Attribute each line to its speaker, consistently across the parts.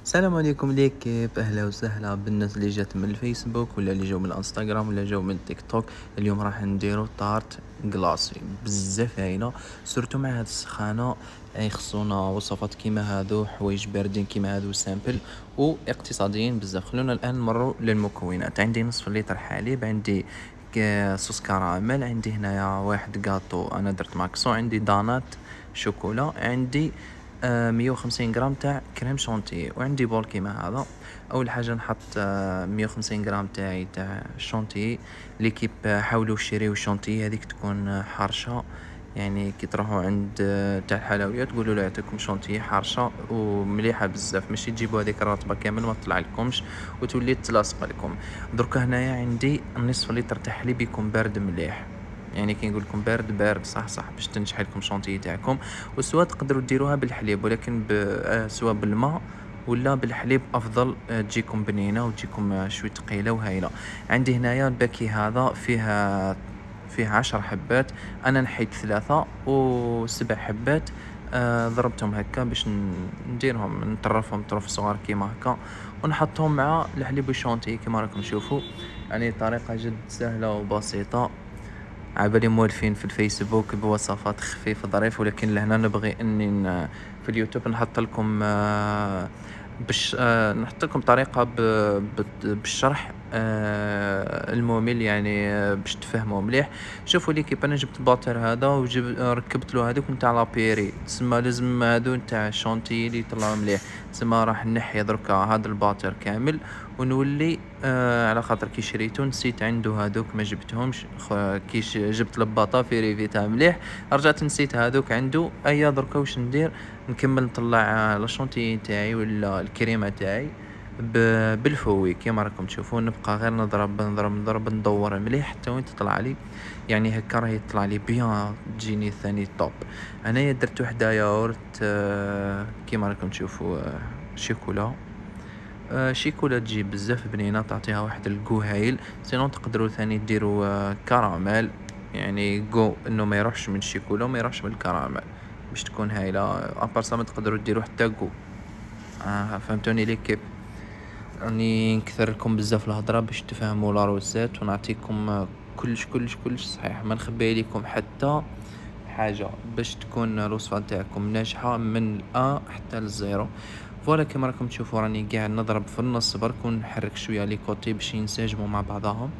Speaker 1: السلام عليكم ليكيب، اهلا وسهلا بالناس اللي جات من الفيسبوك ولا اللي جاو من الانستغرام ولا جاو من تيك توك. اليوم راح نديرو طارت كلاصي بزاف هايله، سورتو مع هاد السخانه. يخصونا وصفات كيما هادو، حوايج باردين كيما هادو سامبل واقتصاديين بزاف. خلونا الان نمروا للمكونات. عندي نصف لتر حليب، عندي صوص كراميل، عندي هنايا واحد كاطو انا درت ماكسو، عندي دانات شوكولا، عندي 150 غرام تاع كريم شونتي، وعندي بول كيما هذا. اول حاجه نحط 150 غرام تاع شونتي. ليكيب حاولوا شيريو شونتي هذيك تكون حارشه، يعني كي تروحوا عند تاع الحلويات تقولوا له يعطيكم شونتي حارشه ومليحه بزاف، ماشي تجيبوا هذيك الرطبه كامل ما تطلع لكمش وتولي تلاصق لكم. درك هنايا عندي نصف لتر تاع حليب يكون بارد مليح، يعني كي نقول لكم بارد بارد صح باش تنجح لكم شونتي تاعكم. وسوا تقدروا ديروها بالحليب، ولكن سوا بالماء ولا بالحليب افضل، تجيكم بنينه وتجيكم شوي ثقيله وهايله. عندي هنايا الباكي هذا فيه 10 حبات، انا نحيت 3 و7 حبات. ضربتهم هكا باش نديرهم نطرفهم طرف صغار كيما هكا، ونحطهم مع الحليب والشونتي كيما راكم تشوفوا. يعني طريقه جد سهله وبسيطه. عبالي موالفين في الفيسبوك بوصفات خفيفة ظريف، ولكن لهنا نبغي اني في اليوتيوب نحط لكم باش نحط لكم طريقة بالشرح الممل، يعني باش تفهموا مليح. شوفوا لي كيف انا جبت الباتر هذا ركبت له هذوك نتاع لابيري، تسمى لازم هذو نتاع الشونتي اللي يطلعوا مليح. تسمى راح نحي دركا هذا الباتر كامل ونولي على خاطر كي شريتو نسيت عنده هادوك ما جبتهمش. جبت لباطة في ريفيتها مليح، رجعت نسيت هادوك عنده. ايا دركا واش ندير؟ نكمل نطلع لاشونتي تاعي ولا الكريمه تاعي بالفوي كيما راكم تشوفون. نبقى غير نضرب ندور مليح حتى وين تطلع لي، يعني هكا راهي تطلع لي بيان تجيني ثاني توب. انايا درت وحده ياغورت كيما راكم تشوفوا شيكولا. شيكولا تجي بزاف بنينه، تعطيها واحد الكو هايل. سينون تقدروا ثاني ديروا كراميل، يعني كو انه ما يروحش من الشيكولا وما يروحش من الكراميل باش تكون هايله. ابار ما تقدروا ديروا حتى كو. فهمتوني لي كيف؟ راني نكثر لكم بزاف الهضره باش تفهموا لا روسيت ونعطيكم كلش صحيح، ما نخبي لكم حتى حاجه باش تكون الوصفه تاعكم ناجحه من الأ حتى للزيرو. فوالا كيما راكم تشوفوا راني قاعد نضرب في النص برك ونحرك شويه لي كوتي باش ينسجموا مع بعضهم.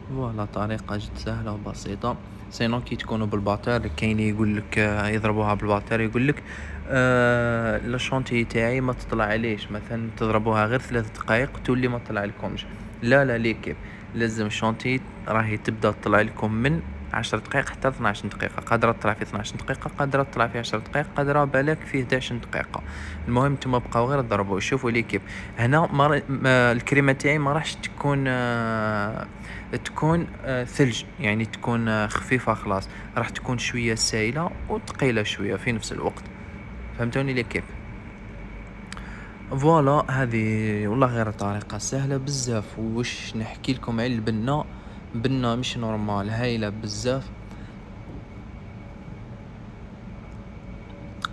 Speaker 1: فوالا طريقه جد سهله وبسيطه. سينو كي تكونوا بالباتر كاين يقول لك يضربوها بالباتر يقول لك لاشونتي تاعي ما تطلع عليش، مثلا تضربوها غير 3 دقائق تولي ما تطلع لكمش. لا ليكيب، لازم الشونتي راهي تبدا تطلع لكم من 10 دقائق حتى 12 دقيقة. قادرة تطلع في 12 دقيقة، قادرة تطلع في 10 دقائق، قادرة بالك في 11 دقيقة. المهم نتوما بقاو غير ضربوا شوفوا لي كيف. هنا الكريمة تاعي ما راحش تكون ثلج، يعني تكون خفيفة خلاص، راح تكون شوية سائلة وثقيلة شوية في نفس الوقت. فهمتوني لي كيف؟ فوالا هذه والله غير طريقة سهلة بزاف. وش نحكي لكم على البنة؟ بنة مش نورمال، هايلة بزاف.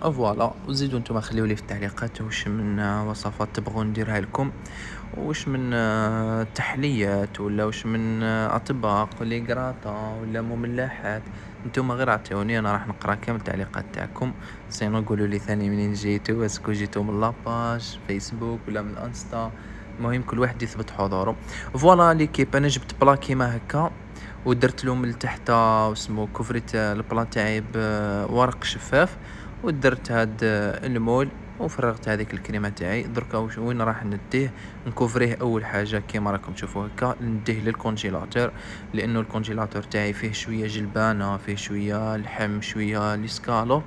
Speaker 1: فوالا وزيدوا نتوما خليوا لي في التعليقات واش من وصفات تبغون نديرها لكم، واش من تحليات ولا واش من اطباق ولا قراطة ولا مملحات. نتوما غير عطيوني انا راح نقرا كامل التعليقات تاعكم. سينو قولوا لي ثاني منين جيتوا، اسكو جيتوا من لاباج فيسبوك ولا من انستا. المهم كل واحد يثبت حضوره. فوالا ليكيب انا جبت بلا كيما هكا ودرت له من تحت اسمه كفريت البلا تاعي بورق شفاف، ودرت هاد المول وفرغت هذيك الكريمه تاعي. دركا وين راح نديه؟ نكوفريه اول حاجه كيما راكم تشوفوا هكا، نديه للكونجيلاتور، لانه الكونجيلاتور تاعي فيه شويه جلبانه، فيه شويه لحم، شويه ليسكالوب،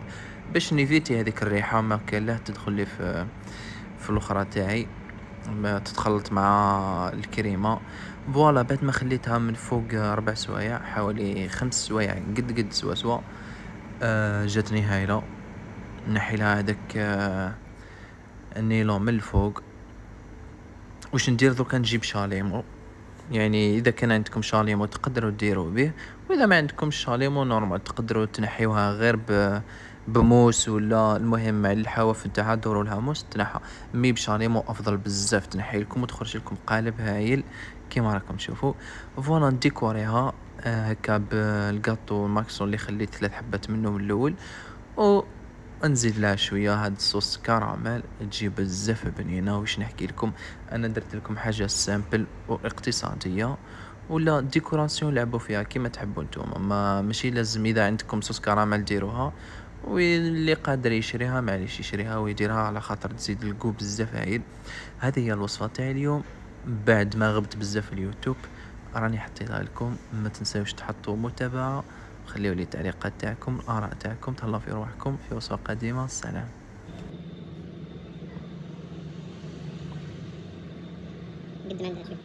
Speaker 1: باش نيفيتي هذيك الريحه ما كان لا تدخل لي في الاخرى تاعي، ما تتخلط مع الكريمه. فوالا بعد ما خليتها من فوق 4 سوايع، حوالي 5 سوايع قد سوا جاتني هايله. نحي لها هذاك النيلون من الفوق. واش ندير دركا؟ نجيب شاليمو، يعني اذا كان عندكم شاليمو تقدروا ديروا به، واذا ما عندكم شاليمو نورمال تقدروا تنحيوها غير بموس ولا المهم مع الحواف نتاعها دوروا لها موس تنحى. مي بشاليمو افضل بزاف، تنحي لكم وتخرج لكم قالب هايل كيما راكم تشوفوا. فوالا نديكوريها هكا بالكاطو ماكسون اللي خليت 3 حبات منه من الاول، و نزيد لها شويه هاد الصوص كراميل تجي بزاف بنينه. واش نحكي لكم، انا درت لكم حاجه سامبل واقتصاديه، ولا ديكوراسيون لعبوا فيها كيما تحبوا نتوما. ما ماشي لازم اذا عندكم صوص كراميل ديروها، واللي قادر يشريها معليش يشريها ويديرها على خاطر تزيد الكو بزاف هايل. هذه هي الوصفه تاع اليوم بعد ما غبت بزاف في اليوتيوب، راني حطيتها لكم. ما تنساوش تحطوا متابعه، خليوا لي التعليقات تاعكم الاراء تاعكم. تهلاو في روحكم، في وصفه قديمه، السلام.
Speaker 2: قد ما عندها شوف